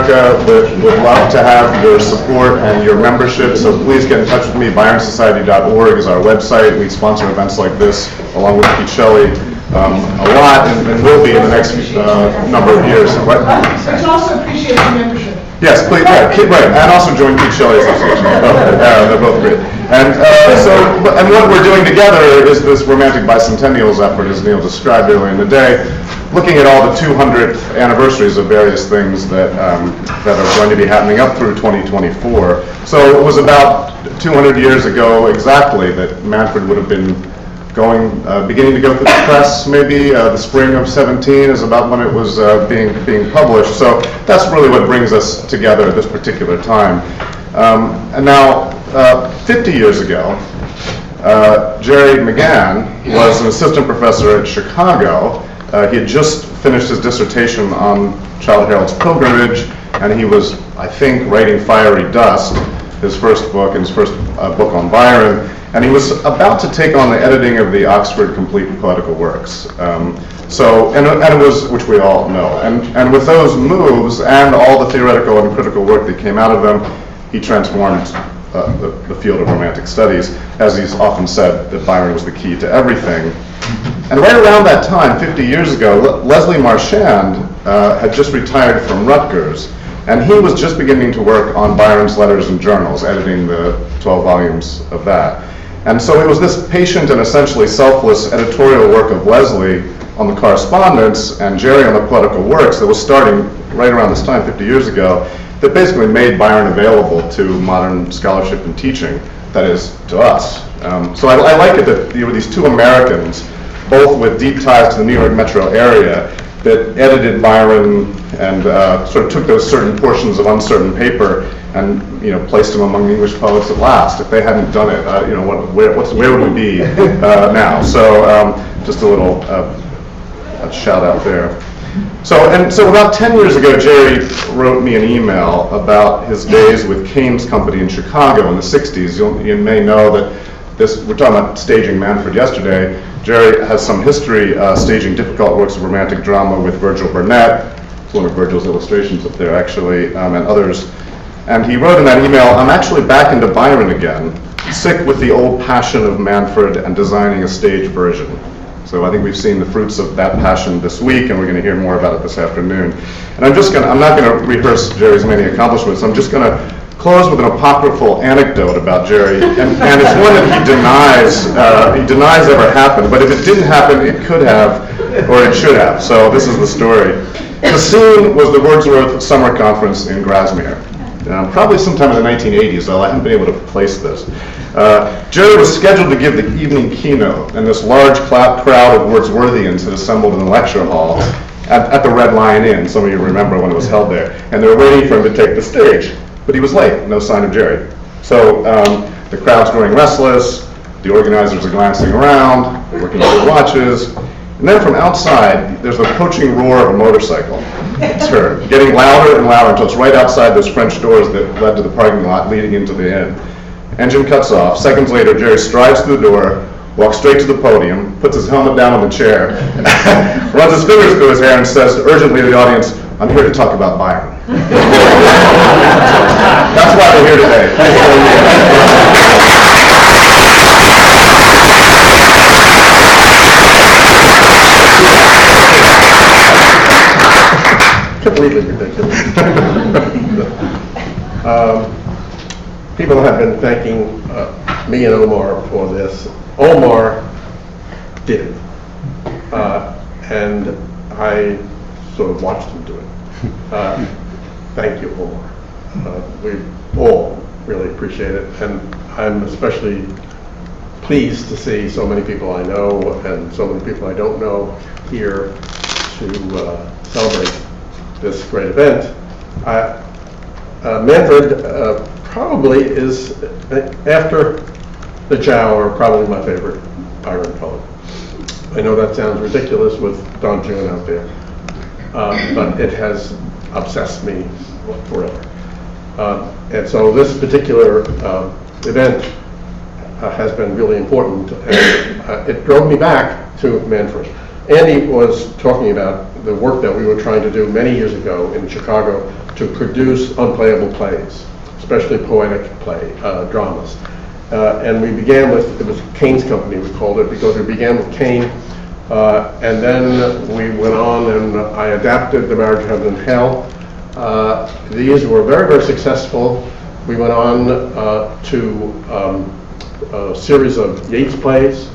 America would love to have your support and your membership, so please get in touch with me. ByronSociety.org is our website. We sponsor events like this, along with Keats-Shelley, a lot, and will be in the next number of years. What? It's also appreciated membership. Yes, please, right, and also join Keats-Shelley Association. They're both great. And and what we're doing together is this Romantic Bicentennials effort, as Neil described earlier in the day, looking at all the 200th anniversaries of various things that that are going to be happening up through 2024. So it was about 200 years ago exactly that Manfred would have been beginning to go through the press, maybe. The spring of 17 is about when it was being published. So that's really what brings us together at this particular time. And now, 50 years ago, Jerry McGann was an assistant professor at Chicago. He had just finished his dissertation on Childe Harold's Pilgrimage, and he was, I think, writing Fiery Dust, his first book, and his first book on Byron. And he was about to take on the editing of the Oxford Complete Poetical Works. And it was, which we all know. And with those moves and all the theoretical and critical work that came out of them, he transformed the field of Romantic studies. As he's often said, that Byron was the key to everything. And right around that time, 50 years ago, Leslie Marchand had just retired from Rutgers. And he was just beginning to work on Byron's Letters and Journals, editing the 12 volumes of that. And so it was this patient and essentially selfless editorial work of Leslie on the correspondence and Jerry on the poetical works that was starting right around this time, 50 years ago, that basically made Byron available to modern scholarship and teaching, that is, to us. So I like it that there were these two Americans, both with deep ties to the New York metro area, that edited Byron and sort of took those certain portions of uncertain paper and placed them among the English poets at last. If they hadn't done it, where would we be now? So just a little shout out there. So about 10 years ago, Jerry wrote me an email about his days with Kane's company in Chicago in the 60s. You may know that we're talking about staging Manfred yesterday. Jerry has some history staging difficult works of romantic drama with Virgil Burnett. It's one of Virgil's illustrations up there, actually, and others. And he wrote in that email, "I'm actually back into Byron again, sick with the old passion of Manfred and designing a stage version." So I think we've seen the fruits of that passion this week, and we're going to hear more about it this afternoon. And I'm not going to rehearse Jerry's many accomplishments. I'm just going to close with an apocryphal anecdote about Jerry, and it's one that he denies ever happened, but if it didn't happen, it could have, or it should have. So this is the story. The scene was the Wordsworth Summer Conference in Grasmere. Probably sometime in the 1980s, though I haven't been able to place this. Jerry was scheduled to give the evening keynote, and this large crowd of Wordsworthians had assembled in the lecture hall at the Red Lion Inn. Some of you remember when it was held there. And they were waiting for him to take the stage. But he was late, no sign of Jerry. So the crowd's growing restless, the organizers are glancing around, looking at their watches, and then from outside, there's the approaching roar of a motorcycle. It's heard, getting louder and louder until it's right outside those French doors that led to the parking lot leading into the inn. Engine cuts off. Seconds later, Jerry strides through the door, walks straight to the podium, puts his helmet down on the chair, runs his fingers through his hair and says urgently to the audience, "I'm here to talk about Byron." That's why we're here today. Completely ridiculous. People have been thanking me and Omar for this. Omar did it. And I sort of watched him do it. Thank you, Omar. We all really appreciate it, and I'm especially pleased to see so many people I know and so many people I don't know here to celebrate this great event. Manfred probably is, after the Chow, probably my favorite Byron poet. I know that sounds ridiculous with Don Juan out there, but it has obsessed me forever. And so this particular event has been really important, and it drove me back to Manfred. Andy was talking about the work that we were trying to do many years ago in Chicago to produce unplayable plays, especially poetic dramas. And we began with, it was Kane's company, we called it, because we began with Kane. And then we went on and I adapted The Marriage of Heaven and Hell. These were very, very successful. We went on to a series of Yeats plays.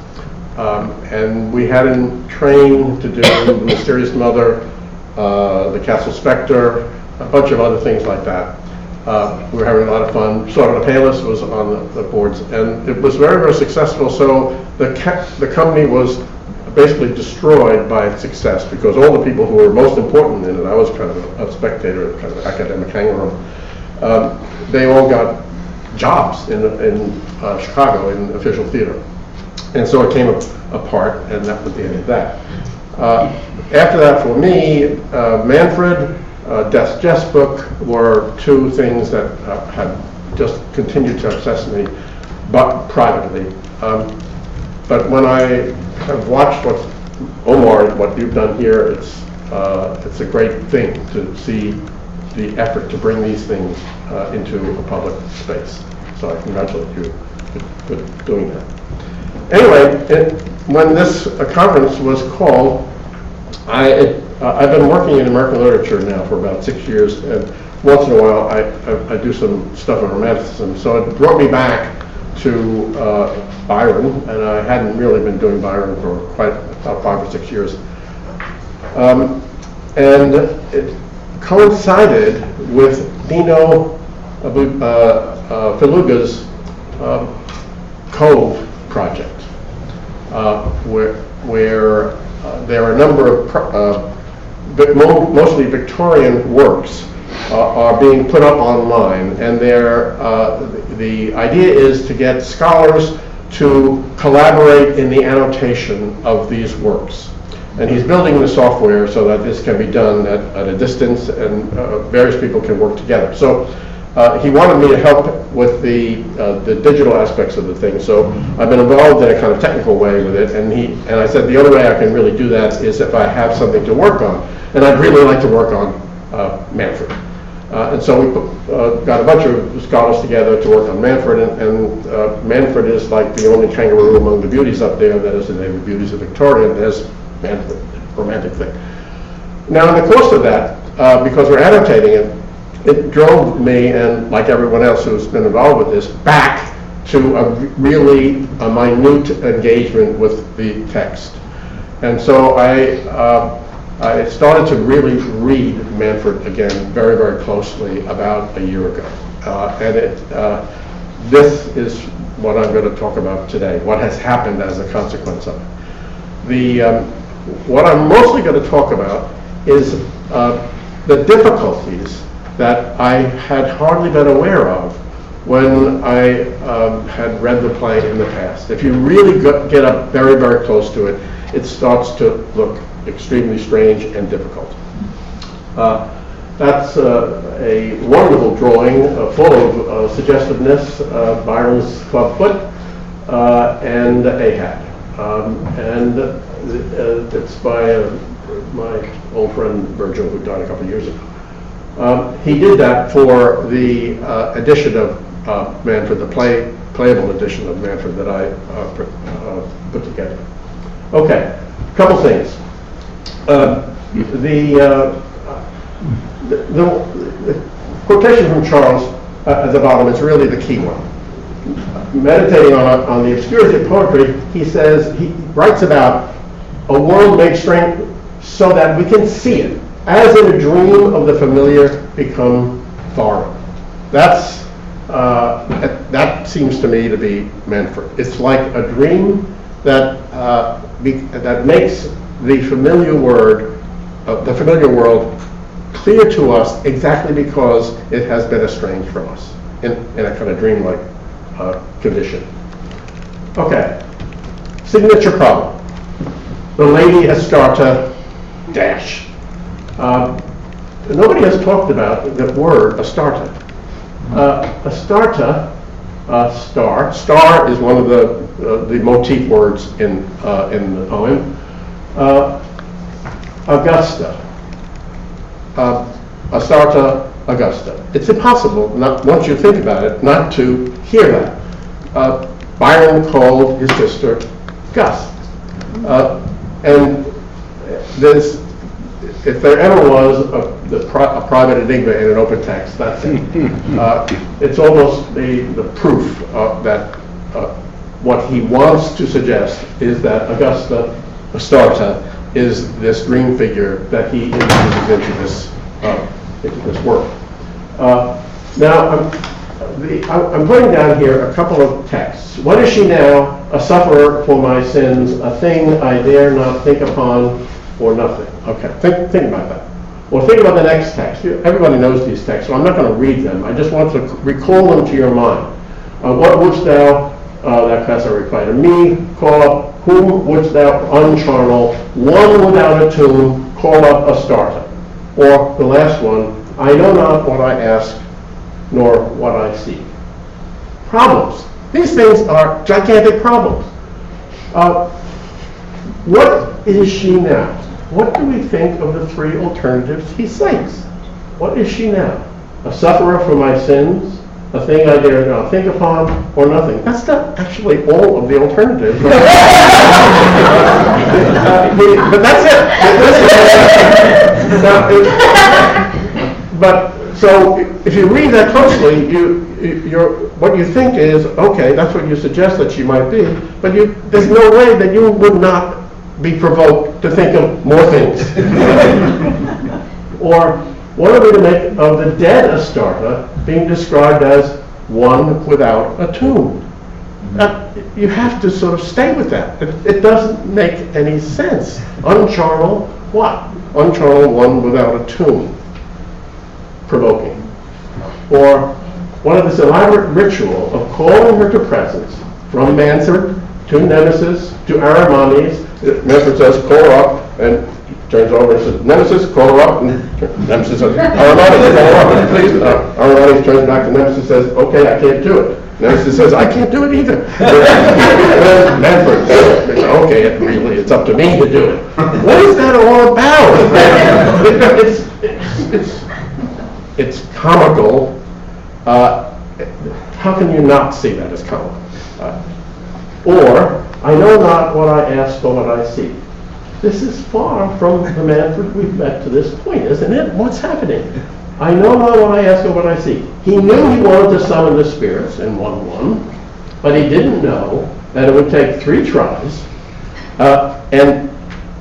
And we had him trained to do The Mysterious Mother, The Castle Spectre, a bunch of other things like that. We were having a lot of fun. Sword of the Palis was on the boards, and it was very, very successful. So the company was basically destroyed by its success because all the people who were most important in it, I was kind of a spectator, kind of an academic hanger-on, they all got jobs in Chicago in official theater. And so it came apart, and that was the end of that. After that, for me, Manfred, Death's Jest book were two things that had just continued to obsess me, but privately. But when I have watched what you've done here, it's a great thing to see the effort to bring these things into a public space. So I congratulate you for doing that. Anyway, when this conference was called, I've been working in American literature now for about 6 years, and once in a while I do some stuff on romanticism. So it brought me back to Byron, and I hadn't really been doing Byron for quite about 5 or 6 years. And it coincided with Dino Feluga's Cove project, where there are a number of mostly Victorian works are being put up online, and the idea is to get scholars to collaborate in the annotation of these works. And he's building the software so that this can be done at a distance, and various people can work together. So he wanted me to help with the digital aspects of the thing. So I've been involved in a kind of technical way with it, and I said the only way I can really do that is if I have something to work on. And I'd really like to work on Manfred. And so we got a bunch of scholars together to work on Manfred, and Manfred is like the only kangaroo among the beauties up there that is the name of beauties of Victoria, and there's Manfred, romantic thing. Now in the course of that, because we're annotating it, it drove me, and like everyone else who's been involved with this, back to a really minute engagement with the text. And so I started to really read Manfred again very, very closely about a year ago. This is what I'm going to talk about today, what has happened as a consequence of it. What I'm mostly going to talk about is the difficulties that I had hardly been aware of when I had read the play in the past. If you really get up very, very close to it, it starts to look extremely strange and difficult. That's a wonderful drawing full of suggestiveness, Byron's clubfoot, and Ahab. And it's by my old friend Virgil, who died a couple of years ago. He did that for the edition of Manfred, the playable edition of Manfred that I put together. Okay, a couple things. The quotation from Charles at the bottom is really the key one. Meditating on the obscurity of poetry, he writes about a world made strange so that we can see it, as in a dream of the familiar become foreign. That seems to me to be Manfred. It's like a dream that makes the familiar world clear to us exactly because it has been estranged from us in a kind of dreamlike condition. Okay, signature problem. The Lady Astarte dash. Nobody has talked about the word Astarte. Astarte, star is one of the motif words in the poem. Augusta, Astarte Augusta. It's impossible, once you think about it, not to hear that. Byron called his sister Gus. And if there ever was a private enigma in an open text, that's it. It's almost the proof that what he wants to suggest is that Astarte is this dream figure that he introduces into this work. Now, I'm putting down here a couple of texts. What is she now? A sufferer for my sins, a thing I dare not think upon, or nothing. Okay, think about that. Well, think about the next text. Everybody knows these texts, so I'm not going to read them. I just want to recall them to your mind. What wouldst thou, that K-SAA replied to me, call up, whom wouldst thou uncharnel, one without a tomb, call up Astarte. Or the last one, I know not what I ask, nor what I seek. Problems. These things are gigantic problems. What is she now? What do we think of the three alternatives he cites? What is she now? A sufferer for my sins, a thing I dare not think upon, or nothing. That's not actually all of the alternatives. But that's it. But so if you read that closely, what you think is, okay, that's what you suggest that she might be, but there's no way that you would not be provoked to think of more things. Or what are we to make of the dead Astarte being described as one without a tomb? You have to sort of stay with that. It doesn't make any sense. Uncharnel what? Uncharnel one without a tomb. Provoking. Or one of this elaborate ritual of calling her to presence from Manfred to Nemesis to Arimanes. Manfred says, call her up, and turns over and says, Nemesis, call her up, and Nemesis says, Arimanes, call her up, please. Arimanes turns back to Nemesis and says, okay, I can't do it. Nemesis says, I can't do it either. Manfred says, okay, really, it's up to me to do it. What is that all about? It's comical. How can you not see that as comical? Or, I know not what I ask or what I seek. This is far from the Manfred we've met to this point, isn't it? What's happening? I know not what I ask or what I seek. He knew he wanted to summon the spirits in 1-1, but he didn't know that it would take 3 tries, and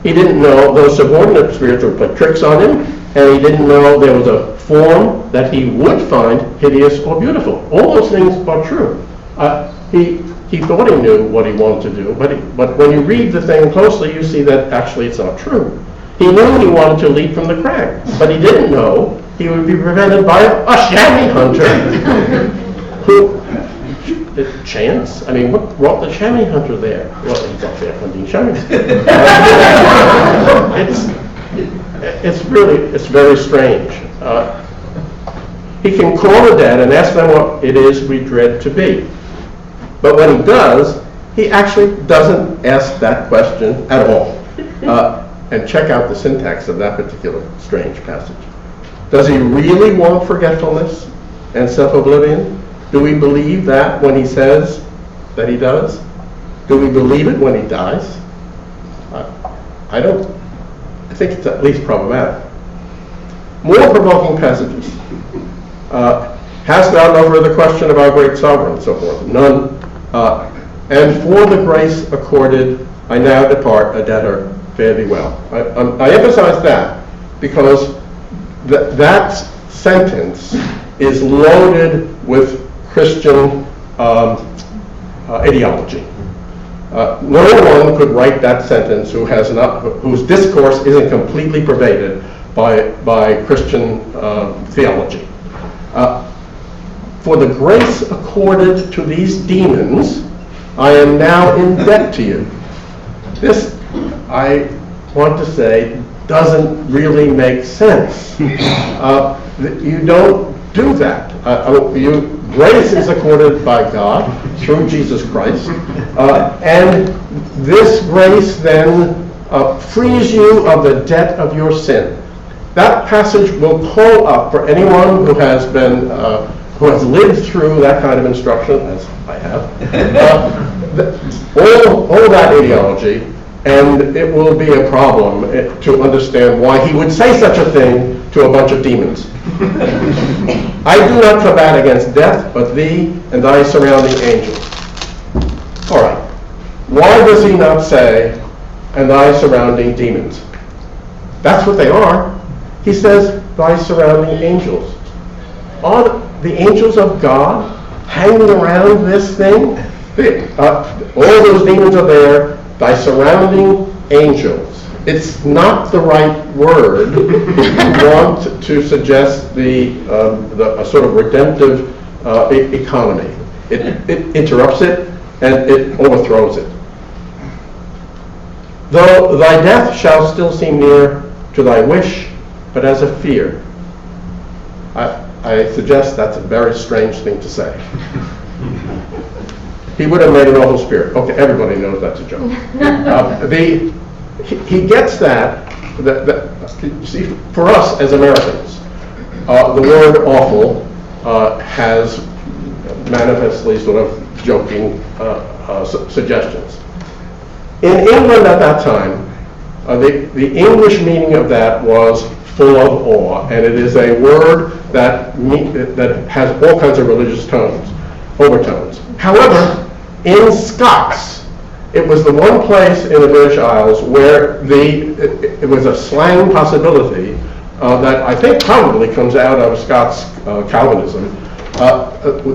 he didn't know those subordinate spirits would put tricks on him, and he didn't know there was a form that he would find hideous or beautiful. All those things are true. He thought he knew what he wanted to do, but when you read the thing closely, you see that actually it's not true. He knew he wanted to leap from the crag, but he didn't know he would be prevented by a chamois hunter who, chance? I mean, what brought the chamois hunter there? Well, he's up there hunting chamois. It's very strange. He can call the dead and ask them what it is we dread to be. But when he does, he actually doesn't ask that question at all. And check out the syntax of that particular strange passage. Does he really want forgetfulness and self-oblivion? Do we believe that when he says that he does? Do we believe it when he dies? I don't. I think it's at least problematic. More provoking passages. Hast thou no further question of our great sovereign, and so forth? None. And for the grace accorded, I now depart a debtor. Fare thee well. I emphasize that because that sentence is loaded with Christian ideology. No one could write that sentence whose discourse isn't completely pervaded by Christian theology. For the grace accorded to these demons, I am now in debt to you. This, I want to say, doesn't really make sense. You don't do that. Grace is accorded by God through Jesus Christ, and this grace then frees you of the debt of your sin. That passage will call up for anyone who has been, who has lived through that kind of instruction, as I have, all that ideology, and it will be a problem to understand why he would say such a thing to a bunch of demons. I do not combat against death, but thee and thy surrounding angels. All right. Why does he not say, and thy surrounding demons? That's what they are. He says, thy surrounding angels. Are the angels of God hanging around this thing? All those demons are there, thy surrounding angels. It's not the right word if you want to suggest a sort of redemptive economy. It interrupts it and it overthrows it. Though thy death shall still seem near to thy wish, but as a fear. I suggest that's a very strange thing to say. He would have made an awful spirit. Okay, everybody knows that's a joke. He gets that you see, for us as Americans, the word awful has manifestly sort of joking suggestions. In England at that time, the English meaning of that was full of awe, and it is a word that has all kinds of religious overtones. However, in Scots, it was the one place in the British Isles where it was a slang possibility that I think probably comes out of Scots Calvinism,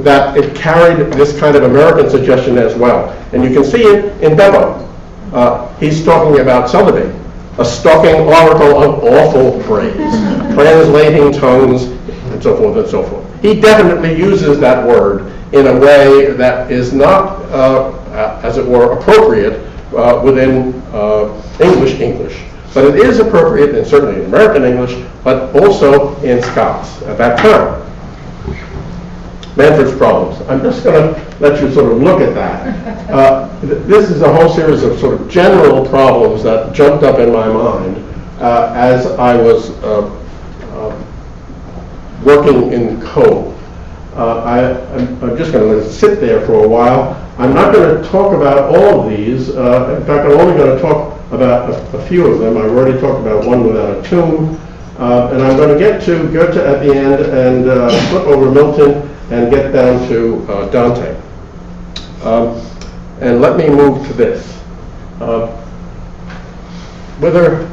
that it carried this kind of American suggestion as well. And you can see it in Bevo. He's talking about Sotheby, a stalking oracle of awful praise, translating tongues, and so forth and so forth. He definitely uses that word in a way that is not, as it were, appropriate within English, but it is appropriate, and certainly in American English, but also in Scots at that time. Manfred's problems. I'm just going to let you sort of look at that. This is a whole series of sort of general problems that jumped up in my mind as I was working in code. I'm just going to sit there for a while. I'm not going to talk about all of these. In fact, I'm only going to talk about a few of them. I've already talked about one without a tune. And I'm going to get to Goethe at the end and flip over Milton and get down to Dante. And let me move to this. Whither?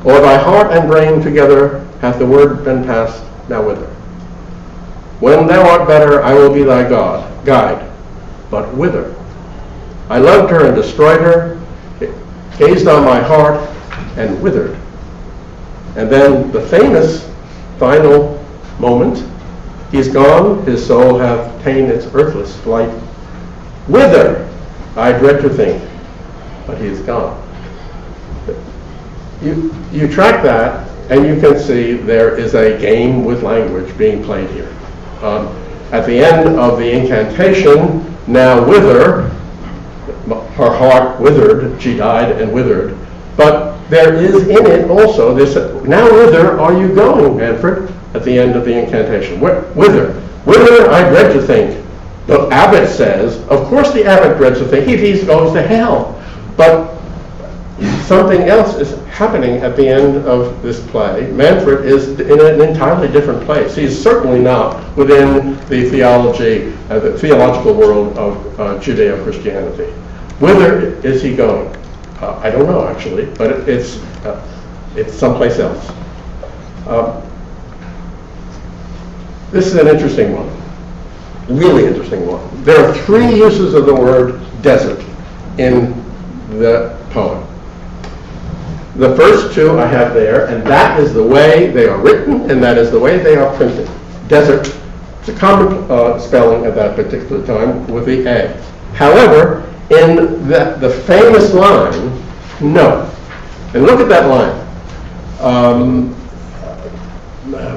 Or thy heart and brain together hath the word been passed, now whither? When thou art better, I will be thy guide. But whither? I loved her and destroyed her, gazed on my heart, and withered. And then the famous final moment, he's gone, his soul hath ta'en its earthless flight. Whither? I dread to think, but he is gone. You track that, and you can see there is a game with language being played here. At the end of the incantation, now whither, her heart withered, she died and withered, but there is in it also this, now whither are you going, Manfred, at the end of the incantation? Whither? Whither I dread to think. The abbot says, of course the abbot dreads to think, he goes to hell. But something else is happening at the end of this play. Manfred is in an entirely different place. He's certainly not within the theological world of Judeo-Christianity. Whither is he going? I don't know, actually, but it's someplace else. This is an interesting one, really interesting one. There are three uses of the word desert in the poem. The first two I have there, and that is the way they are written, and that is the way they are printed. Desert, it's a common spelling at that particular time with the A. However, in the famous line, no. And look at that line.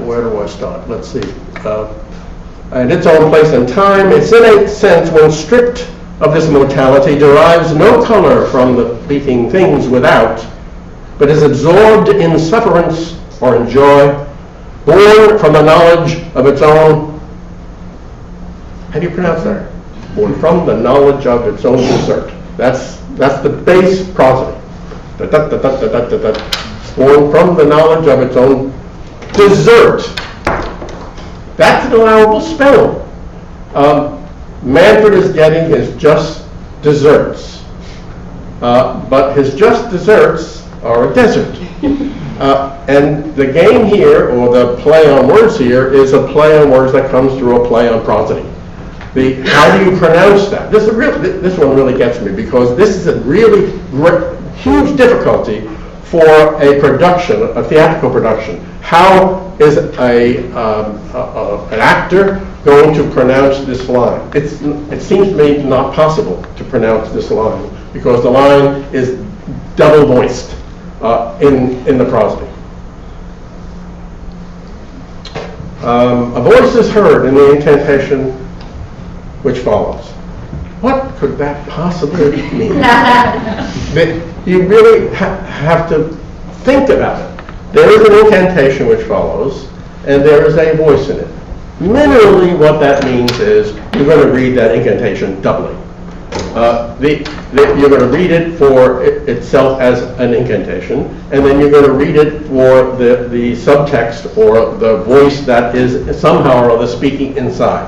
Where do I start? Let's see. and its own place and time. Its innate sense, when stripped of this mortality, derives no color from the fleeting things without, but is absorbed in sufferance or in joy, born from the knowledge of its own, how do you pronounce that? Born from the knowledge of its own desert. That's the base prosody. Born from the knowledge of its own desert. That's an allowable spelling. Manfred is getting his just desserts. But his just desserts are a desert. And the game here, or the play on words here, is a play on words that comes through a play on prosody. How do you pronounce that? This one really gets me, because this is a really huge difficulty for a production, a theatrical production. How is an actor going to pronounce this line? It seems to me not possible to pronounce this line, because the line is double voiced in the prosody. A voice is heard in the incantation which follows. What could that possibly mean? You really have to think about it. There is an incantation which follows, and there is a voice in it. Literally what that means is you're going to read that incantation doubly. You're going to read it for itself as an incantation, and then you're going to read it for the subtext or the voice that is somehow or other speaking inside.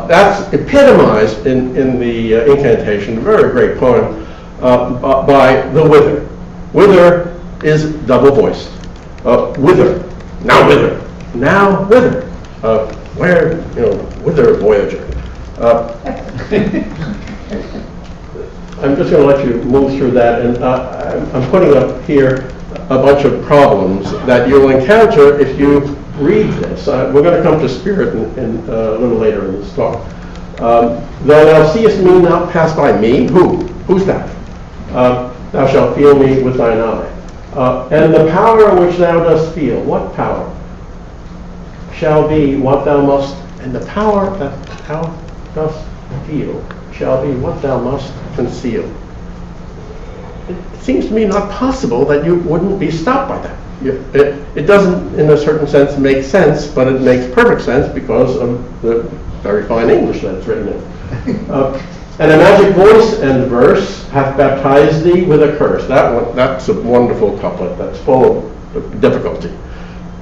That's epitomized in the incantation, a very great poem, by the wither. Wither is double voiced. Wither, now wither, now wither. Where, wither Voyager. I'm just going to let you move through that, and I'm putting up here a bunch of problems that you'll encounter if you read this. We're going to come to spirit in a little later in this talk. Thou seest me not pass by me. Who's that? Thou shalt feel me with thine eye. And the power which thou dost feel, what power? Shall be what thou must, and the power that thou dost feel shall be what thou must conceal. It seems to me not possible that you wouldn't be stopped by that. It doesn't, in a certain sense, make sense, but it makes perfect sense because of the very fine English that it's written in. And a magic voice and verse hath baptized thee with a curse. That's a wonderful couplet that's full of difficulty.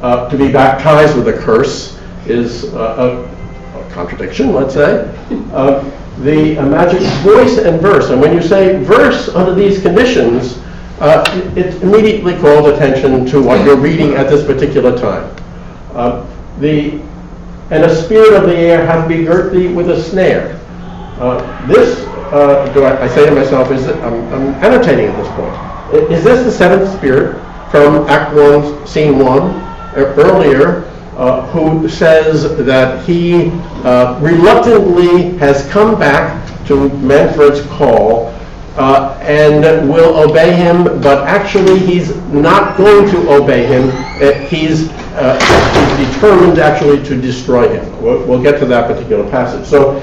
To be baptized with a curse is a contradiction, let's say. A magic voice and verse, and when you say verse under these conditions, it immediately calls attention to what you're reading at this particular time. And a spirit of the air hath begirt thee with a snare. I say to myself, I'm annotating at this point. Is this the seventh spirit from Act 1, Scene 1, earlier, who says that he reluctantly has come back to Manfred's call and will obey him, but actually he's not going to obey him. He's determined actually to destroy him. We'll get to that particular passage. So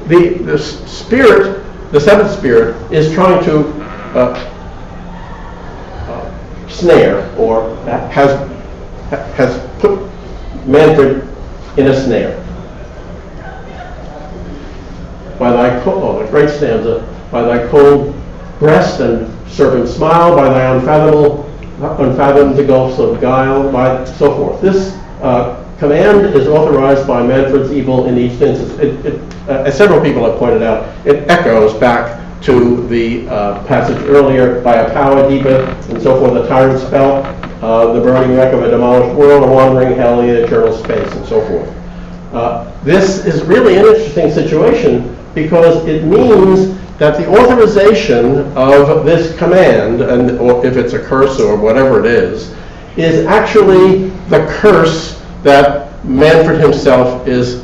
the spirit, the seventh spirit, is trying to snare, or has put Manfred in a snare. By thy cold, a great stanza, by thy cold breast and serpent smile, by thy unfathomed gulfs of guile, by so forth. This command is authorized by Manfred's evil in each instance. As several people have pointed out, it echoes back to the passage earlier, by a power deeper, and so forth, the tyrant's spell, the burning wreck of a demolished world, a wandering hell, the eternal space, and so forth. This is really an interesting situation because it means that the authorization of this command, or if it's a curse or whatever it is actually the curse that Manfred himself is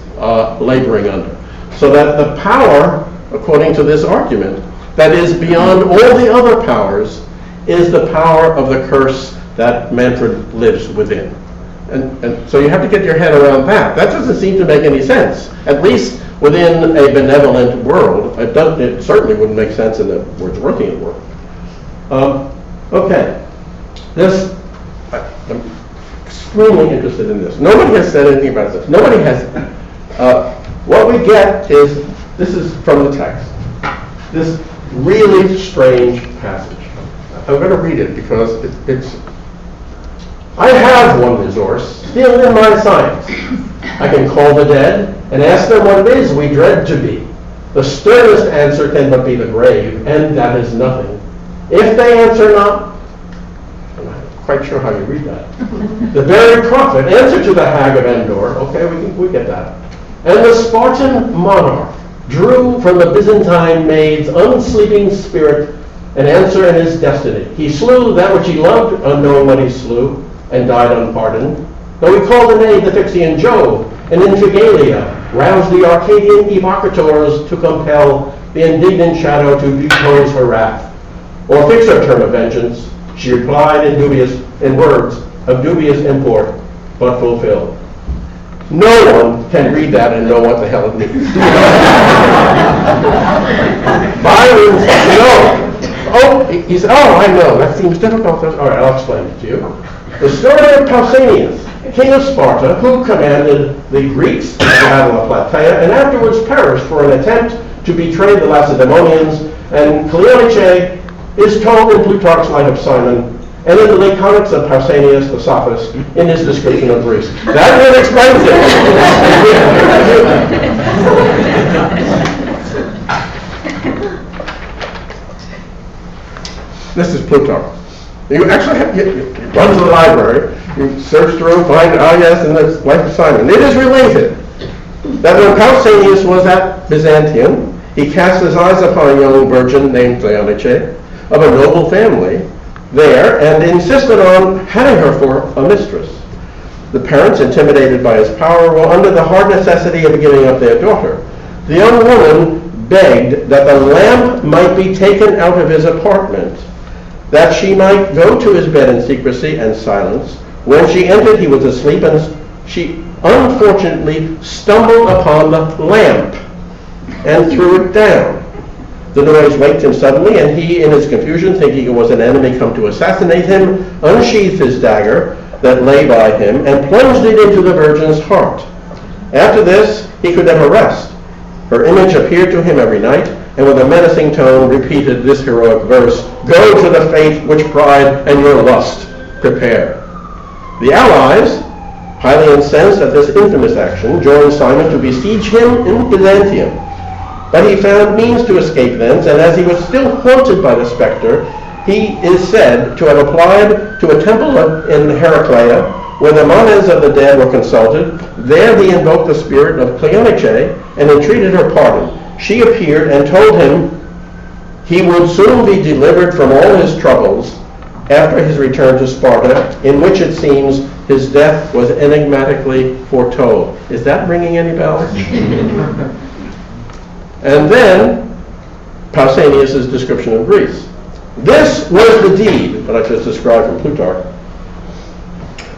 laboring under. So that the power, according to this argument, that is beyond all the other powers is the power of the curse that Manfred lives within. And so you have to get your head around that. That doesn't seem to make any sense, at least within a benevolent world. It certainly wouldn't make sense in the Wordsworthian world. Okay, I'm extremely interested in this. Nobody has said anything about this. Nobody has. What we get is, this is from the text, this really strange passage. I'm going to read it because it's I have one resource still in my science. I can call the dead and ask them what it is we dread to be. The sternest answer can but be the grave, and that is nothing. If they answer not, I'm not quite sure how you read that. The very prophet, answer to the hag of Endor. Okay, we get that. And the Spartan monarch drew from the Byzantine maid's unsleeping spirit an answer in his destiny. He slew that which he loved, unknowing what he slew, and died unpardoned. Though he called an aid the Physian Jove, and in Trigalia roused the Arcadian evocators to compel the indignant shadow to depose her wrath, or fix her term of vengeance, she replied in words of dubious import, but fulfilled. No one can read that and know what the hell it means. Byron said, no. Oh, he said, oh, I know, that seems difficult. All right, I'll explain it to you. The story of Pausanias, king of Sparta, who commanded the Greeks at the Battle of Plataea, and afterwards perished for an attempt to betray the Lacedaemonians, and Cleonice is told in Plutarch's Life of Simon, and in the Laconics of Pausanias the sophist, in his description of Greece. That really explains it. This is Plutarch. You actually have, you run to the library, you search through, find, yes, in the Life of Simon. It is related that when Pausanias was at Byzantium, he cast his eyes upon a young virgin named Cleonice of a noble family there, and insisted on having her for a mistress. The parents, intimidated by his power, were under the hard necessity of giving up their daughter. The young woman begged that the lamp might be taken out of his apartment, that she might go to his bed in secrecy and silence. When she entered, he was asleep, and she unfortunately stumbled upon the lamp and threw it down. The noise waked him suddenly, and he, in his confusion, thinking it was an enemy come to assassinate him, unsheathed his dagger that lay by him and plunged it into the virgin's heart. After this, he could never rest. Her image appeared to him every night, and with a menacing tone repeated this heroic verse, "Go to the fate which pride and your lust prepare." The allies, highly incensed at this infamous action, joined Simon to besiege him in Byzantium. But he found means to escape thence, and as he was still haunted by the spectre, he is said to have applied to a temple in Heraclea, where the manes of the dead were consulted. There he invoked the spirit of Cleonice and entreated her pardon. She appeared and told him he would soon be delivered from all his troubles after his return to Sparta, in which it seems his death was enigmatically foretold. Is that ringing any bells? And then Pausanias' description of Greece. This was the deed that I just described from Plutarch,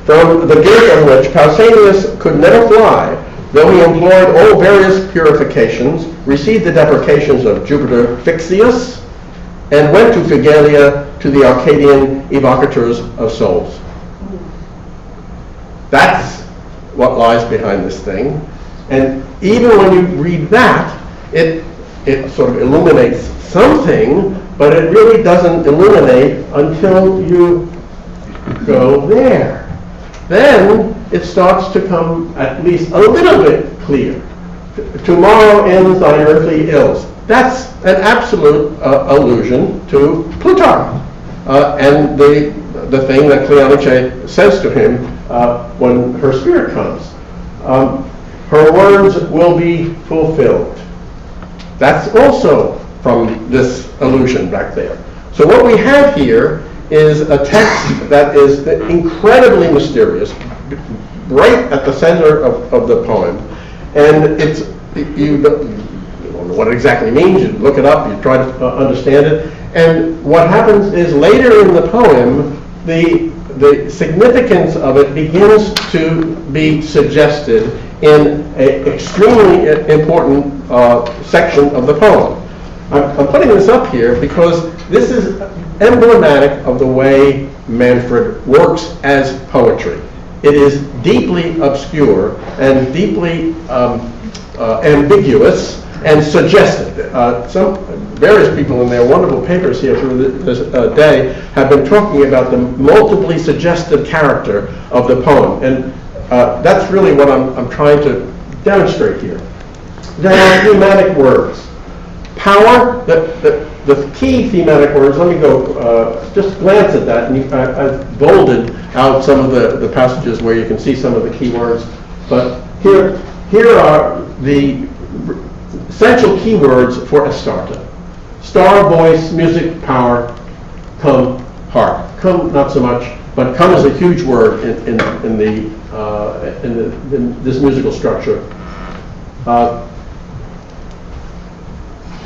from the gate of which Pausanias could never fly, though he employed all various purifications, received the deprecations of Jupiter Phixius, and went to Phigalia to the Arcadian evocators of souls. That's what lies behind this thing. And even when you read that, it sort of illuminates something, but it really doesn't illuminate until you go there. Then it starts to come at least a little bit clear. Tomorrow ends thine earthly ills. That's an absolute allusion to Plutarch and the thing that Cleonice says to him when her spirit comes. Her words will be fulfilled. That's also from this allusion back there. So what we have here is a text that is incredibly mysterious, right at the center of the poem. And you don't know what it exactly means. You look it up, you try to understand it. And what happens is later in the poem, the the significance of it begins to be suggested in an extremely important section of the poem. I'm putting this up here because this is emblematic of the way Manfred works as poetry. It is deeply obscure and deeply ambiguous and suggestive. Various people in their wonderful papers here through this day have been talking about the multiply suggestive character of the poem, and that's really what I'm trying to demonstrate here. There are thematic words. Power, the key thematic words, let me go, just glance at that, and I've bolded out some of the passages where you can see some of the key words, but here are the essential keywords for Astarte. Star, voice, music, power, come, heart. Come, not so much, but come is a huge word in this musical structure.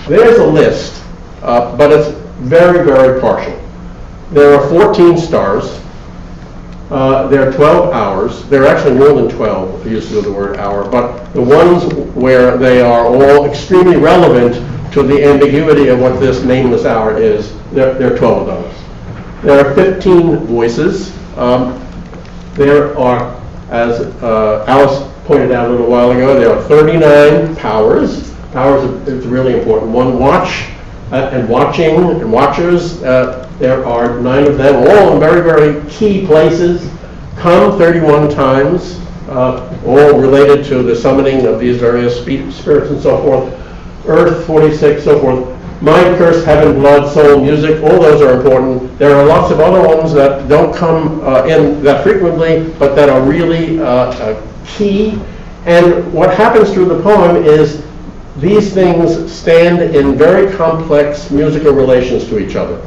There's a list, but it's very, very partial. There are 14 stars. There are 12 hours. There are actually more than 12, used of the word hour, but the ones where they are all extremely relevant to the ambiguity of what this nameless hour is, there are 12 of those. There are 15 voices. There are, as Alice pointed out a little while ago, there are 39 powers. Powers is really important. One, watch, and watching, and watchers. There are 9 of them, all in very, very key places. Come 31 times, all related to the summoning of these various spirits and so forth. Earth 46, so forth. Mind, curse, heaven, blood, soul, music, all those are important. There are lots of other ones that don't come in that frequently, but that are really key. And what happens through the poem is these things stand in very complex musical relations to each other.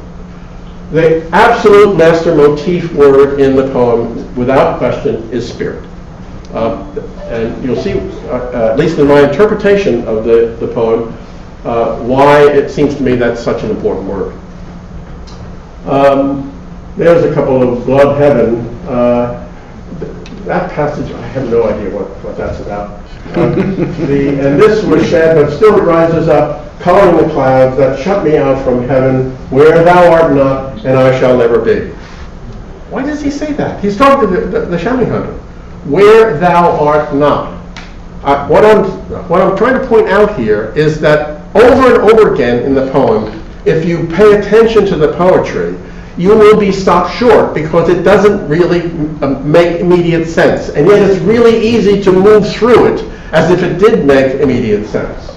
The absolute master motif word in the poem, without question, is spirit. And you'll see, at least in my interpretation of the poem, why it seems to me that's such an important word. There's a couple of blood, heaven. That passage, I have no idea what that's about. And this was shed, but still it rises up, coloring the clouds that shut me out from heaven, where thou art not, and I shall never be. Why does he say that? He's talking to the chamois hunter. Where thou art not. What I'm trying to point out here is that over and over again in the poem, if you pay attention to the poetry, you will be stopped short because it doesn't really make immediate sense. And yet it's really easy to move through it as if it did make immediate sense.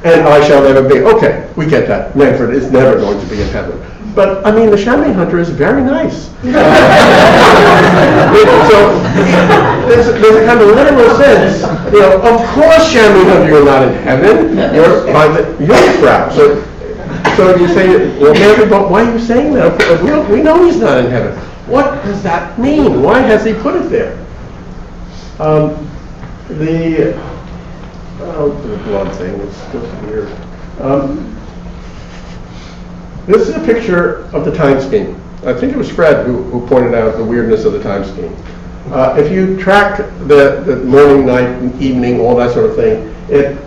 And I shall never be. Okay, we get that. Manfred is never going to be in heaven. But, I mean, the chamois hunter is very nice. So, there's a kind of literal sense, of course, chamois hunter, you're not in heaven. You're by the Jungfrau. So you say, well, Manfred, but why are you saying that? We know he's not in heaven. What does that mean? Why has he put it there? The blood thing is just weird. This is a picture of the time scheme. I think it was Fred who pointed out the weirdness of the time scheme. If you track the morning, night, evening, all that sort of thing, it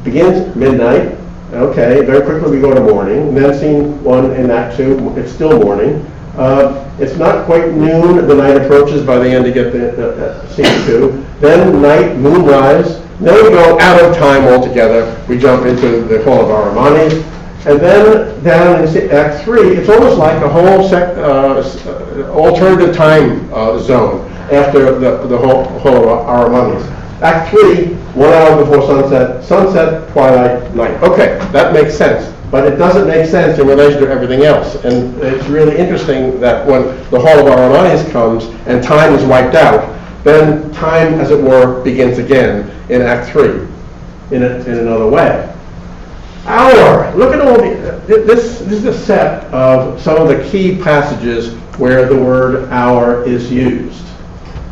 begins midnight. Okay, very quickly we go to morning. And then scene 1 in Act 2, it's still morning. It's not quite noon. The night approaches. By the end, you get the scene 2. Then night, moonrise. Then we go out of time altogether. We jump into the Hall of Aramantes. And then down in Act 3, it's almost like a whole alternative time zone after the Hall of Aramantes. Act 3, 1 hour before sunset, sunset, twilight, night. Okay, that makes sense. But it doesn't make sense in relation to everything else. And it's really interesting that when the Hall of Aramantes comes and time is wiped out, then time, as it were, begins again in Act 3 in another way. Hour. Look at all this is a set of some of the key passages where the word hour is used.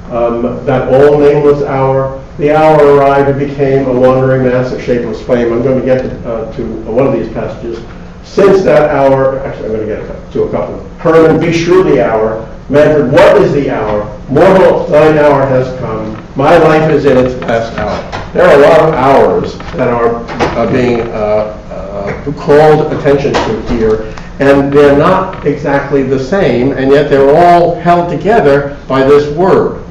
That all nameless hour. The hour arrived and became a wandering mass of shapeless flame. I'm going to get to one of these passages. since that hour, actually I'm going to get to a couple. Herman, be sure the hour. Manfred, what is the hour? Mortal, thine hour has come. My life is in its last hour. There are a lot of hours that are being called attention to here, and they're not exactly the same, and yet they're all held together by this word.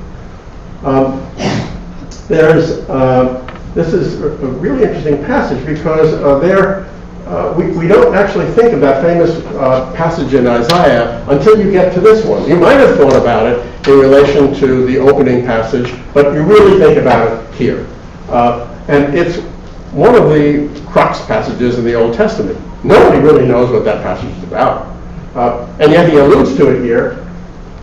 This is a really interesting passage because we don't actually think of that famous passage in Isaiah until you get to this one. You might have thought about it in relation to the opening passage, but you really think about it here. And it's one of the crux passages in the Old Testament. Nobody really knows what that passage is about. And yet he alludes to it here.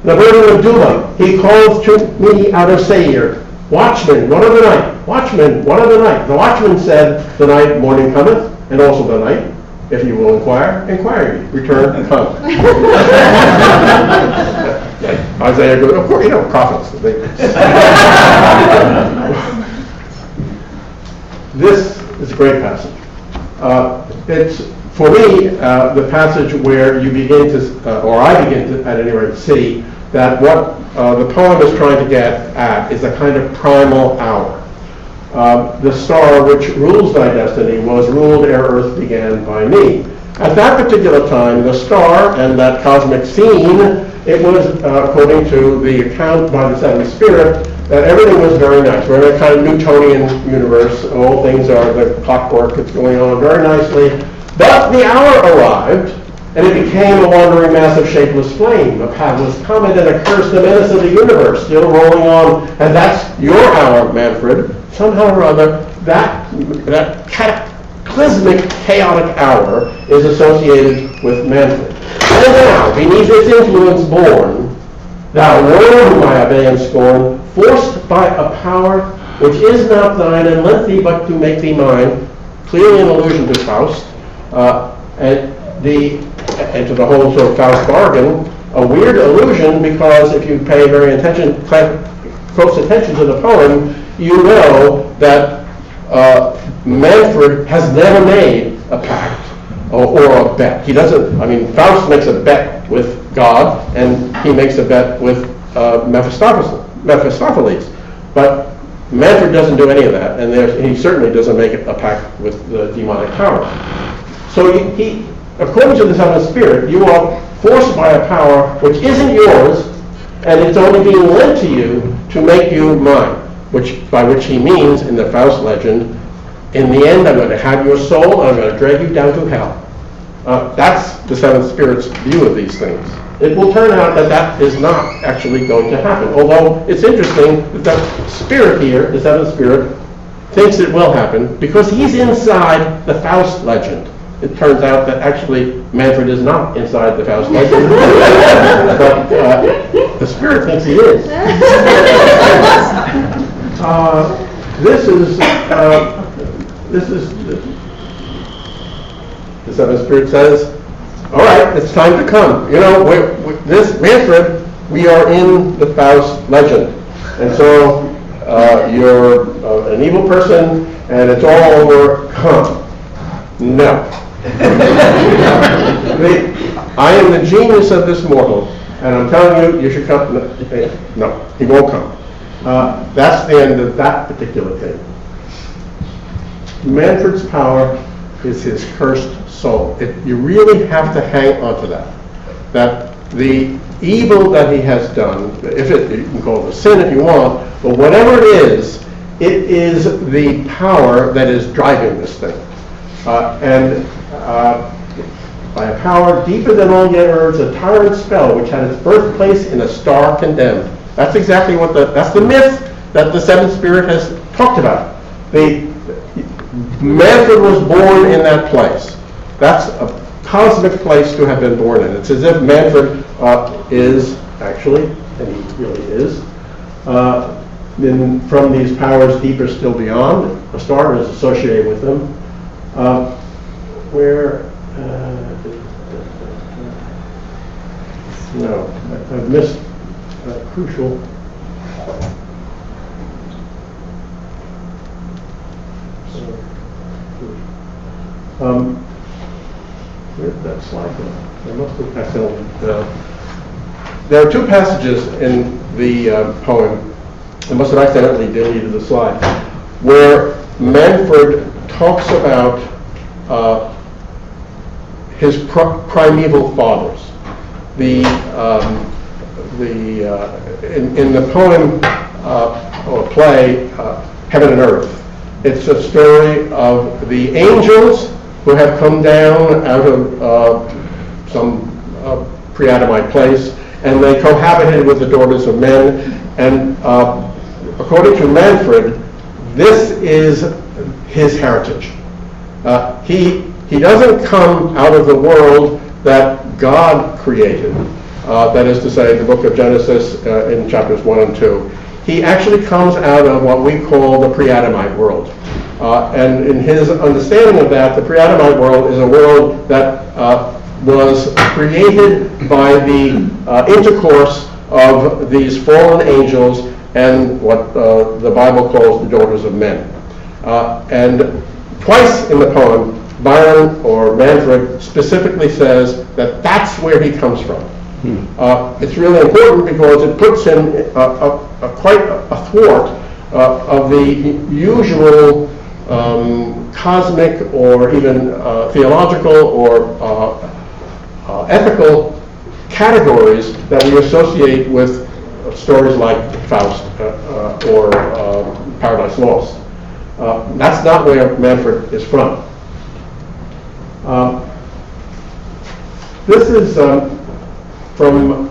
The burden of Dula, he called to me out of Seir. Watchman, what of the night? Watchman, what of the night? The watchman said, the night morning cometh, and also the night. If you will inquire, inquire ye. Return and come. Isaiah goes, of course, prophets. This is a great passage. It's, for me, the passage where you begin to, or I begin to, at any rate, see that what the poem is trying to get at is a kind of primal hour. The star which rules thy destiny was ruled ere earth began by me. At that particular time, the star and that cosmic scene, it was, according to the account by the seventh spirit, that everything was very nice. We're in a kind of Newtonian universe. All things are the clockwork. It's going on very nicely. But the hour arrived, and it became a wandering mass of shapeless flame, a pathless comet and a curse, the menace of the universe, still rolling on. And that's your hour, Manfred. Somehow or other, that cataclysmic, chaotic hour is associated with Manfred. And now, beneath its influence born, thou world whom I obey and scorn, forced by a power which is not thine, and lent thee but to make thee mine, clearly an allusion to Faust, and to the whole sort of Faust bargain, a weird allusion because if you pay very close attention to the poem, you know that Manfred has never made a pact or a bet. He doesn't, Faust makes a bet with God, and he makes a bet with Mephistopheles. But Manfred doesn't do any of that, and he certainly doesn't make a pact with the demonic power. So he, according to the seventh spirit, you are forced by a power which isn't yours, and it's only being lent to you to make you mine. By which he means, in the Faust legend, in the end I'm going to have your soul and I'm going to drag you down to hell. That's the seventh spirit's view of these things. It will turn out that that is not actually going to happen. Although it's interesting that the spirit here, the seventh spirit, thinks it will happen because he's inside the Faust legend. It turns out that actually Manfred is not inside the Faust legend, but the spirit thinks he is. This is the seventh spirit says, all right, it's time to come. This Manfred, we are in the Faust legend, and so you're an evil person, and it's all over. Come. No. I am the genius of this mortal, and I'm telling you, you should come. No, he won't come. That's the end of that particular thing. Manfred's power is his cursed soul. You really have to hang on to that. That the evil that he has done, you can call it a sin if you want, but whatever it is the power that is driving this thing. By a power deeper than all yet herbs, a tyrant spell which had its birthplace in a star condemned. That's exactly that's the myth that the seventh spirit has talked about. Manfred was born in that place. That's a cosmic place to have been born in. It's as if Manfred is actually, and he really is, from these powers deeper still beyond. A star is associated with them. No, I've missed a crucial. Where a slide there. I must have accidentally. There are two passages in the poem, I must have accidentally deleted the slide, where Manfred talks about his primeval fathers. In the poem or play, Heaven and Earth, it's a story of the angels who have come down out of some pre-adamite place, and they cohabited with the daughters of men. And according to Manfred, this is his heritage. He doesn't come out of the world that God created. That is to say, the book of Genesis in chapters 1 and 2. He actually comes out of what we call the pre-adamite world. And in his understanding of that, the pre-adamite world is a world that was created by the intercourse of these fallen angels and what the Bible calls the daughters of men. And twice in the poem, Byron or Manfred specifically says that that's where he comes from. It's really important because it puts him quite athwart of the usual cosmic or even theological or ethical categories that we associate with stories like Faust or Paradise Lost. That's not where Manfred is from. This is from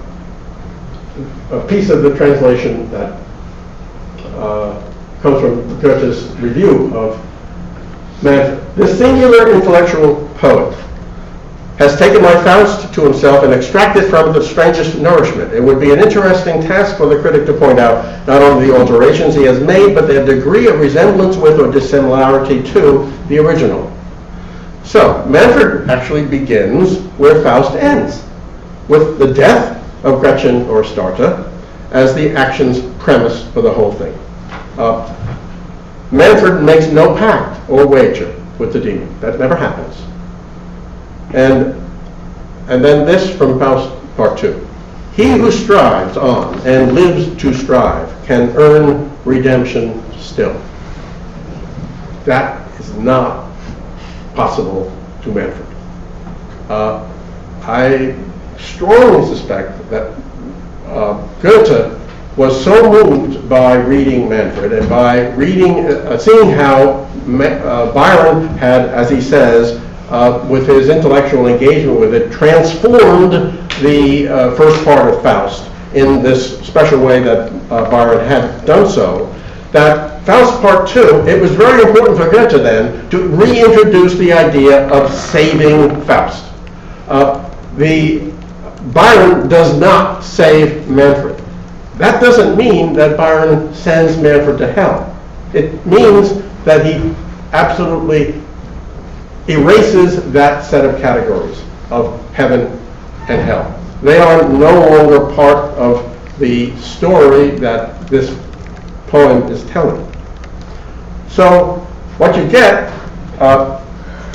a piece of the translation that comes from Goethe's review of Manfred. The singular intellectual poet has taken my Faust to himself and extracted from it the strangest nourishment. It would be an interesting task for the critic to point out not only the alterations he has made, but their degree of resemblance with or dissimilarity to the original. So, Manfred actually begins where Faust ends, with the death of Gretchen or Astarte as the action's premise for the whole thing. Manfred makes no pact or wager with the demon. That never happens. And then this from Faust Part 2. He who strives on and lives to strive can earn redemption still. That is not possible to Manfred. I strongly suspect that Goethe was so moved by reading Manfred and by reading, seeing how Byron had, as he says, with his intellectual engagement with it, transformed the first part of Faust in this special way that Byron had done so, that Faust Part 2, it was very important for Goethe then to reintroduce the idea of saving Faust. Byron does not save Manfred. That doesn't mean that Byron sends Manfred to hell. It means that he absolutely erases that set of categories of heaven and hell. They are no longer part of the story that this poem is telling. So what you get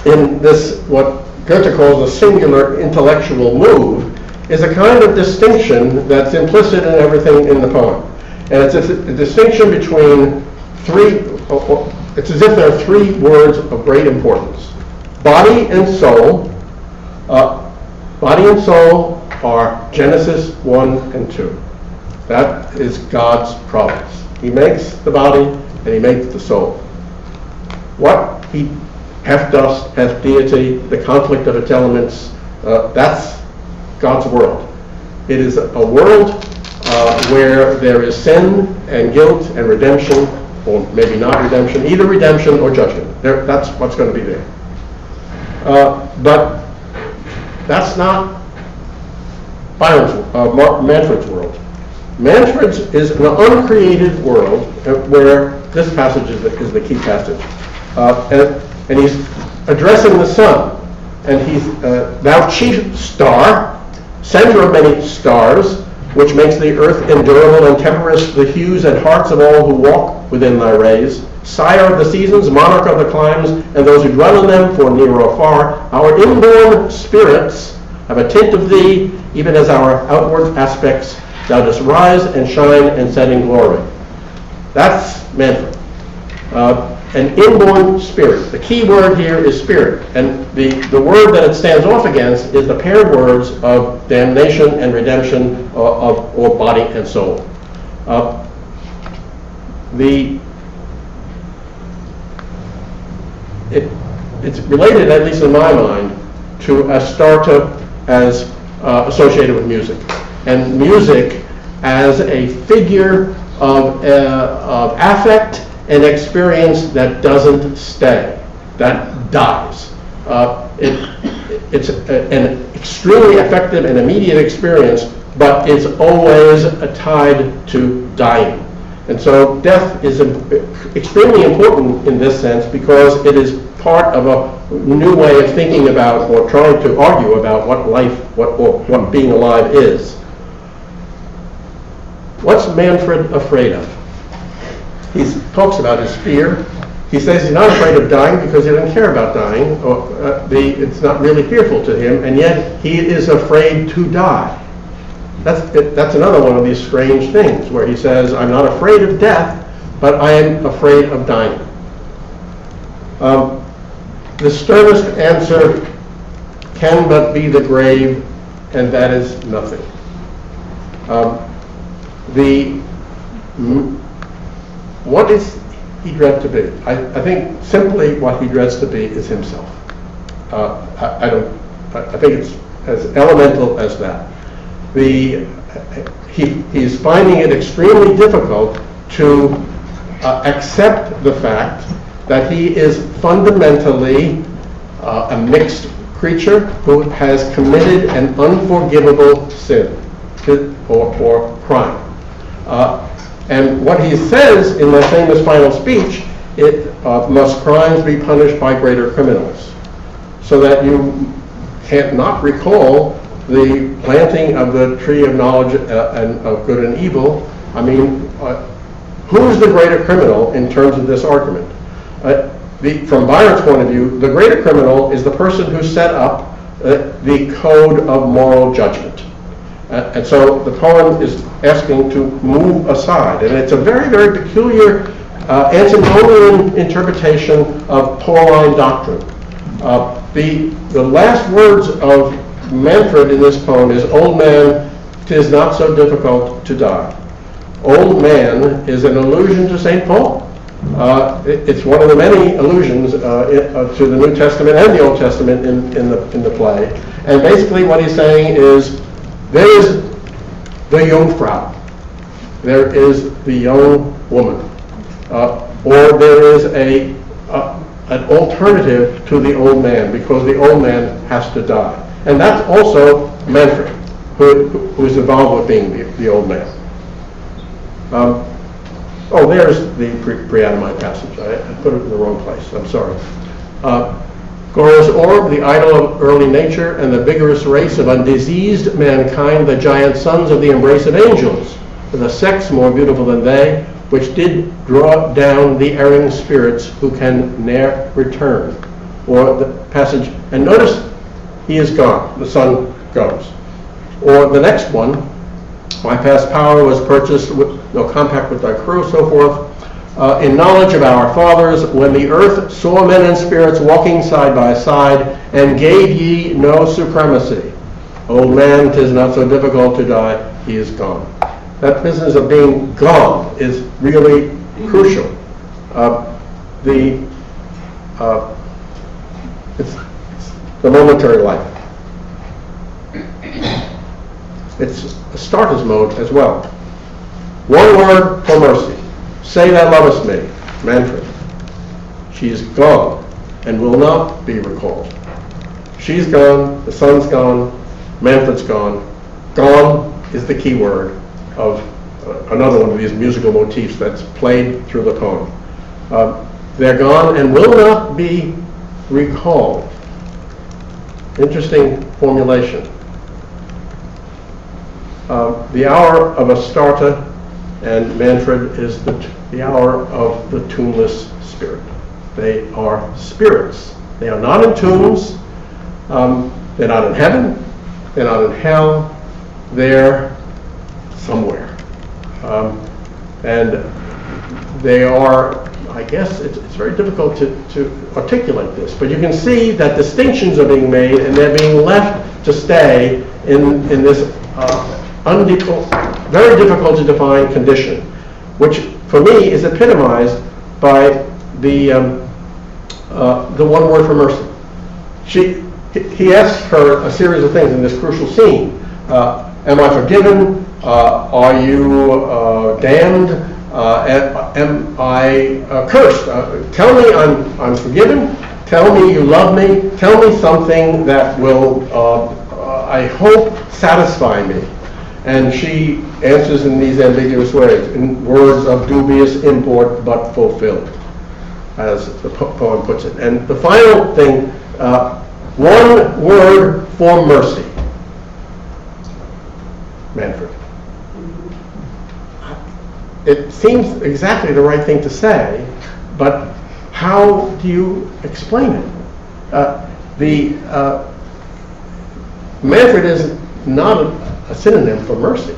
in this, what Goethe calls a singular intellectual move, is a kind of distinction that's implicit in everything in the poem. And it's a distinction between it's as if there are three words of great importance. Body and soul. Body and soul are Genesis 1 and 2. That is God's providence. He makes the body and he makes the soul. What he, half dust, half deity, the conflict of its elements, that's God's world. It is a world where there is sin and guilt and redemption, or maybe not redemption, either redemption or judgment. That's what's going to be there. But that's not Manfred's world. Manfred's is an uncreated world where this passage is the key passage. And he's addressing the sun. And he's, thou chief star, center of many stars, which makes the earth endurable and temperous the hues and hearts of all who walk within thy rays, sire of the seasons, monarch of the climes, and those who dwell in them, for near or far, our inborn spirits have a tint of thee, even as our outward aspects. Thou dost rise and shine and set in glory. That's Manfred. An inborn spirit. The key word here is spirit. And the word that it stands off against is the paired words of damnation and redemption or body and soul. It's related, at least in my mind, to Astarte as associated with music. And music as a figure of affect and experience that doesn't stay, that dies. It's an extremely effective and immediate experience, but it's always tied to dying. And so death is extremely important in this sense because it is part of a new way of thinking about or trying to argue about what life, what being alive is. What's Manfred afraid of? He talks about his fear. He says he's not afraid of dying because he doesn't care about dying. It's not really fearful to him, and yet he is afraid to die. That's another one of these strange things where he says, I'm not afraid of death, but I am afraid of dying. The sternest answer can but be the grave, and that is nothing. What is he dread to be? I think simply what he dreads to be is himself. I think it's as elemental as that. He's finding it extremely difficult to accept the fact that he is fundamentally a mixed creature who has committed an unforgivable sin or crime. And what he says in that famous final speech, must crimes be punished by greater criminals, so that you can't not recall the planting of the tree of knowledge and of good and evil. I mean, who's the greater criminal in terms of this argument? From Byron's point of view, the greater criminal is the person who set up the code of moral judgment. And so the poem is asking to move aside. And it's a very, very peculiar antinomian interpretation of Pauline doctrine. The last words of Manfred in this poem is, old man, 'tis not so difficult to die. Old man is an allusion to St. Paul. It's one of the many allusions to the New Testament and the Old Testament in the play. And basically what he's saying is, there is the Jungfrau, there is the young woman, or there is an alternative to the old man, because the old man has to die. And that's also Manfred, who is involved with being the old man. There's the Pre-adamite passage. I put it in the wrong place. I'm sorry. Gora's orb, the idol of early nature, and the vigorous race of undiseased mankind, the giant sons of the embrace of angels, with a sex more beautiful than they, which did draw down the erring spirits who can ne'er return. Or the passage, and notice he is gone, the sun goes. Or the next one, my past power was purchased with no compact with thy crew, so forth. In knowledge of our fathers, when the earth saw men and spirits walking side by side, and gave ye no supremacy. Old man, 'tis not so difficult to die, he is gone. That business of being gone is really crucial. It's the momentary life. It's Astarte's mode as well. One word for mercy. Say thou lovest me, Manfred. She is gone and will not be recalled. She's gone, the sun's gone, Manfred's gone. Gone is the key word of another one of these musical motifs that's played through the poem. They're gone and will not be recalled. Interesting formulation. the hour of Astarte and Manfred is the hour of the tuneless spirit. They are spirits. They are not in tunes. They're not in heaven. They're not in hell. They're somewhere. And they are, I guess, it's very difficult to articulate this, but you can see that distinctions are being made and they're being left to stay in this very difficult to define condition, which for me is epitomized by the one word for mercy. He asks her a series of things in this crucial scene. Am I forgiven? Are you damned? Am I cursed? Tell me I'm forgiven. Tell me you love me. Tell me something that will, I hope, satisfy me. And she answers in these ambiguous ways, in words of dubious import but fulfilled, as the poem puts it. And the final thing, one word for mercy. Manfred. It seems exactly the right thing to say, but how do you explain it? Manfred is not a synonym for mercy,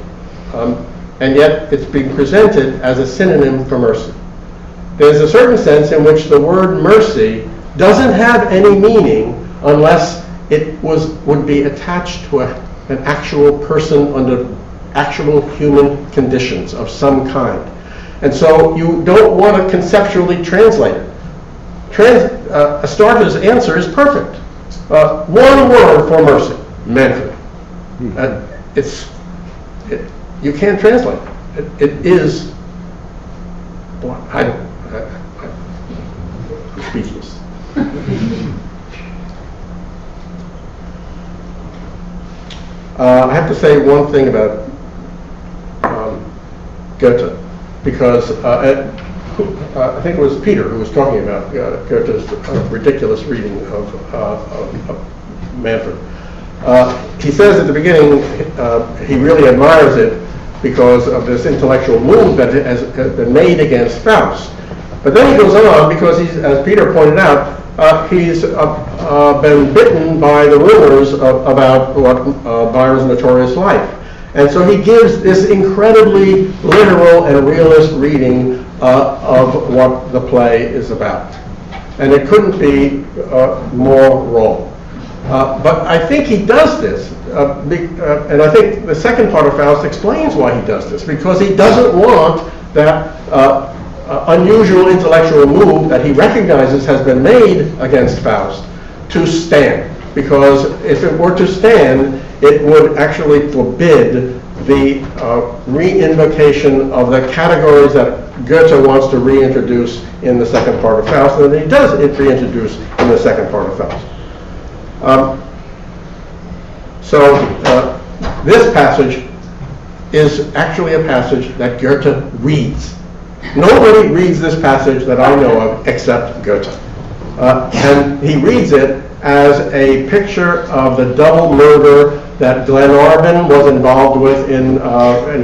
and yet it's being presented as a synonym for mercy. There's a certain sense in which the word mercy doesn't have any meaning unless it would be attached to an actual person under actual human conditions of some kind. And so you don't want to conceptually translate it. Astarte's answer is perfect. One word for mercy, Manfred. You can't translate it. It is, I'm speechless. I have to say one thing about Goethe, because I think it was Peter who was talking about Goethe's ridiculous reading of Manfred. He says at the beginning he really admires it because of this intellectual move that has been made against Faust. But then he goes on because he's, as Peter pointed out, he's been bitten by the rumors about Byron's notorious life. And so he gives this incredibly literal and realist reading of what the play is about. And it couldn't be more wrong. But I think he does this, and I think the second part of Faust explains why he does this, because he doesn't want that unusual intellectual move that he recognizes has been made against Faust to stand. Because if it were to stand, it would actually forbid the re-invocation of the categories that Goethe wants to reintroduce in the second part of Faust, and he does reintroduce in the second part of Faust. This passage is actually a passage that Goethe reads. Nobody reads this passage that I know of except Goethe. And he reads it as a picture of the double murder that Glenarvan was involved with in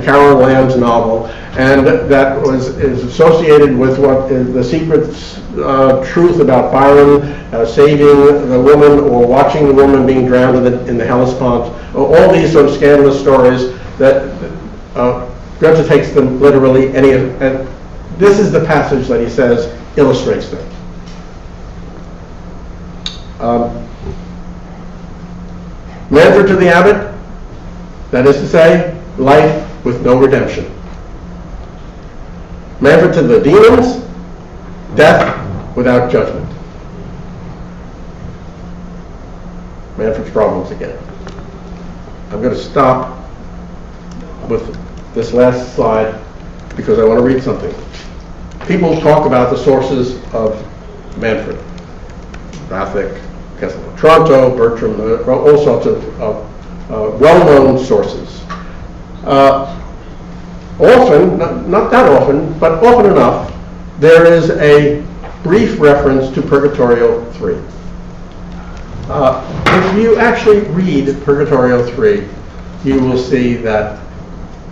Carol Lamb's novel, and that is associated with what is the secret truth about Byron saving the woman or watching the woman being drowned in the Hellespont. All these sort of scandalous stories that Goethe takes them literally, and this is the passage that he says illustrates them. Manfred to the abbot, that is to say, life with no redemption. Manfred to the demons, death without judgment. Manfred's problems again. I'm going to stop with this last slide because I want to read something. People talk about the sources of Manfred. Vathek, Kessler of Toronto, Bertram, all sorts of well-known sources. Often, not that often, but often enough, there is a brief reference to Purgatorio 3. If you actually read Purgatorio 3, you will see that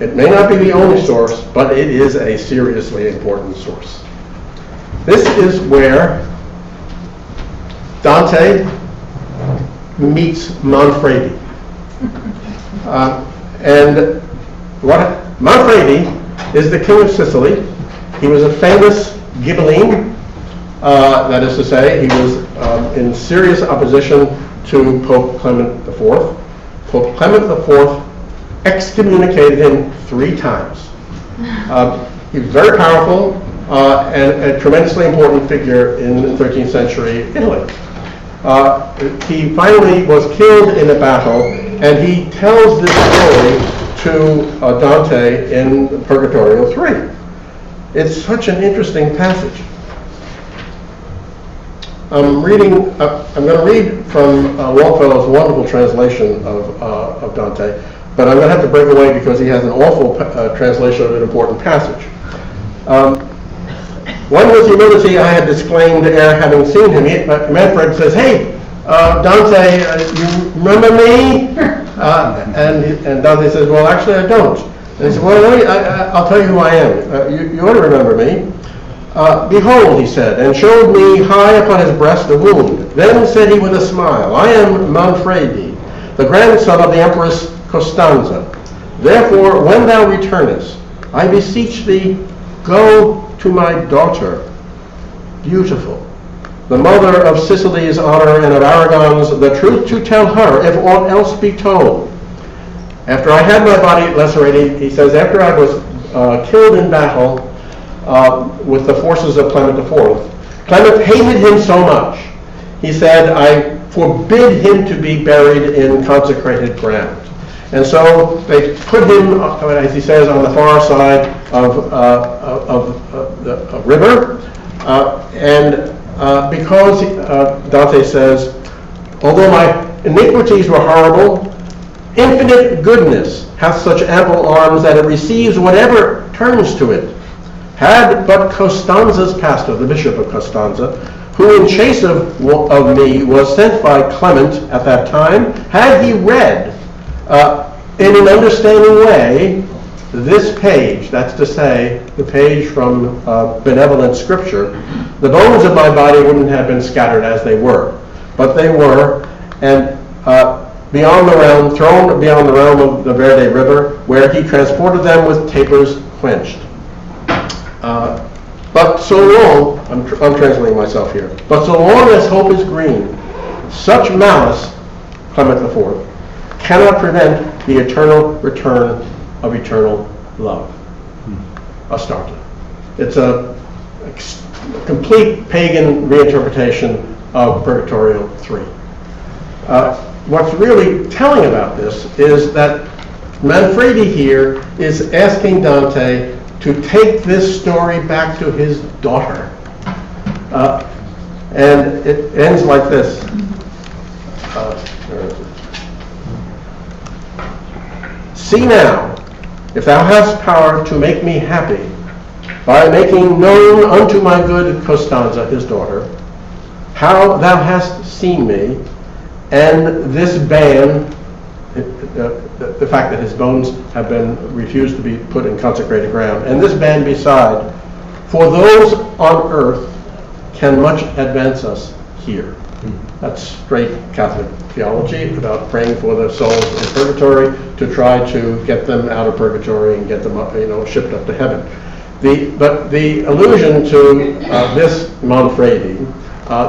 It may not be the only source, but it is a seriously important source. This is where Dante meets Manfredi. And Manfredi is the king of Sicily. He was a famous Ghibelline. That is to say, he was in serious opposition to Pope Clement IV. Pope Clement IV excommunicated him 3 times. He was very powerful and a tremendously important figure in 13th century Italy. He finally was killed in a battle, and he tells this story to Dante in Purgatorio 3. It's such an interesting passage. I'm going to read from Longfellow's wonderful translation of Dante, but I'm going to have to break away because he has an awful translation of an important passage. One with humility I had disclaimed ere having seen him. Manfred says, "Hey, Dante, you remember me?" And Dante says, "Well, actually I don't." And he said, "Well, I'll tell you who I am. You ought to remember me. Behold," he said, and showed me high upon his breast a wound. Then said he with a smile, "I am Manfredi, the grandson of the Empress Costanza. Therefore, when thou returnest, I beseech thee, go to my daughter, beautiful, the mother of Sicily's honor and of Aragon's, the truth to tell her, if aught else be told. After I had my body lacerated," he says, "after I was killed in battle with the forces of Clement IV, Clement hated him so much, he said, I forbid him to be buried in consecrated ground." And so they put him, as he says, on the far side of the river. Because Dante says, "Although my iniquities were horrible, infinite goodness hath such ample arms that it receives whatever turns to it. Had but Costanza's pastor," the bishop of Costanza, "who in chase of me was sent by Clement at that time, had he read in an understanding way this page," that's to say, the page from benevolent scripture, "the bones of my body wouldn't have been scattered as they were, but they were, and beyond the realm, thrown beyond the realm of the Verde River, where he transported them with tapers quenched. But so long," I'm translating myself here, "but so long as hope is green, such malice," Clement IV, "cannot prevent the eternal return of eternal love." Astarte. It's a complete pagan reinterpretation of Purgatorio 3. What's really telling about this is that Manfredi here is asking Dante to take this story back to his daughter. And it ends like this. Where is it? "See now, if thou hast power to make me happy, by making known unto my good Costanza, his daughter, how thou hast seen me, and this ban," the fact that his bones have been refused to be put in consecrated ground, "and this ban beside, for those on earth can much advance us here." That's straight Catholic theology about praying for the souls in purgatory to try to get them out of purgatory and get them up, shipped up to heaven. But the allusion to this Manfredi,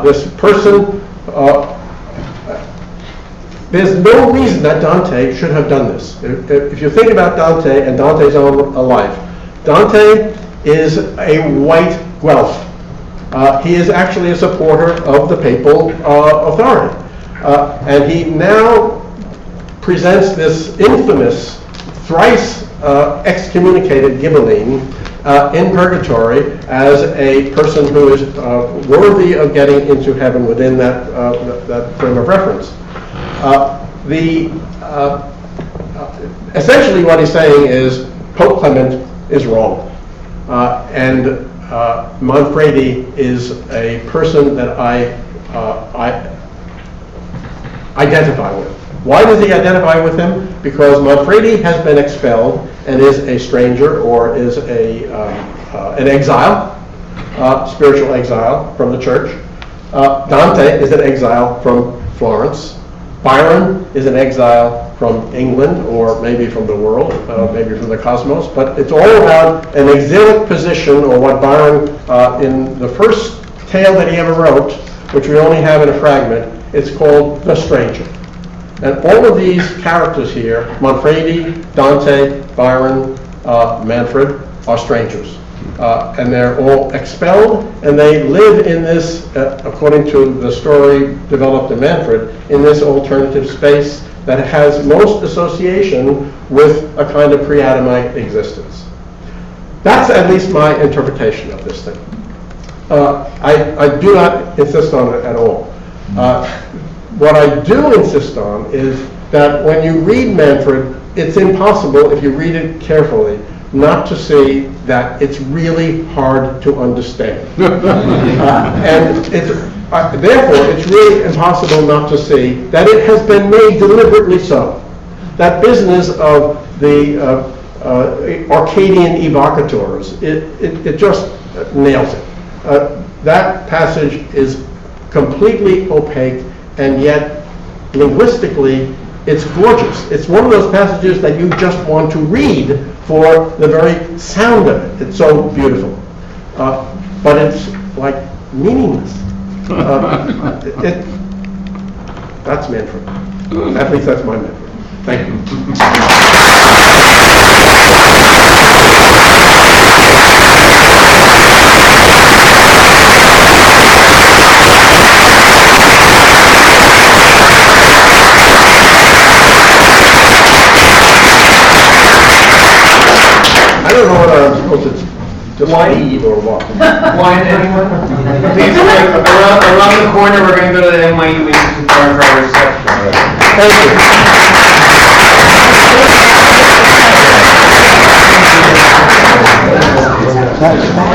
this person, there's no reason that Dante should have done this. If you think about Dante and Dante's own life, Dante is a white Guelph. He is actually a supporter of the papal authority. And he now presents this infamous, thrice excommunicated Ghibelline in purgatory as a person who is worthy of getting into heaven within that frame of reference. Essentially what he's saying is Pope Clement is wrong, and Manfredi is a person that I identify with. Why does he identify with him? Because Manfredi has been expelled and is a stranger or is an exile, spiritual exile from the church. Dante is an exile from Florence. Byron is an exile from England, or maybe from the world, maybe from the cosmos, but it's all about an exilic position, or what Byron, in the first tale that he ever wrote, which we only have in a fragment, it's called The Stranger. And all of these characters here, Manfredi, Dante, Byron, Manfred, are strangers. And they're all expelled, and they live in this, according to the story developed in Manfred, in this alternative space that has most association with a kind of pre-adamite existence. That's at least my interpretation of this thing. I do not insist on it at all. What I do insist on is that when you read Manfred, it's impossible, if you read it carefully, not to see that it's really hard to understand. And therefore, it's really impossible not to see that it has been made deliberately so. That business of the Arcadian evocators, it just nails it. That passage is completely opaque, and yet linguistically it's gorgeous. It's one of those passages that you just want to read for the very sound of it. It's so beautiful. But it's like meaningless. That's Manfred. At least that's my Manfred. Thank you. I don't know what I'm supposed to just leave or what. Wine, anyone? Please, around the corner, we're going to go to the NYU Institute for reception. Thank you.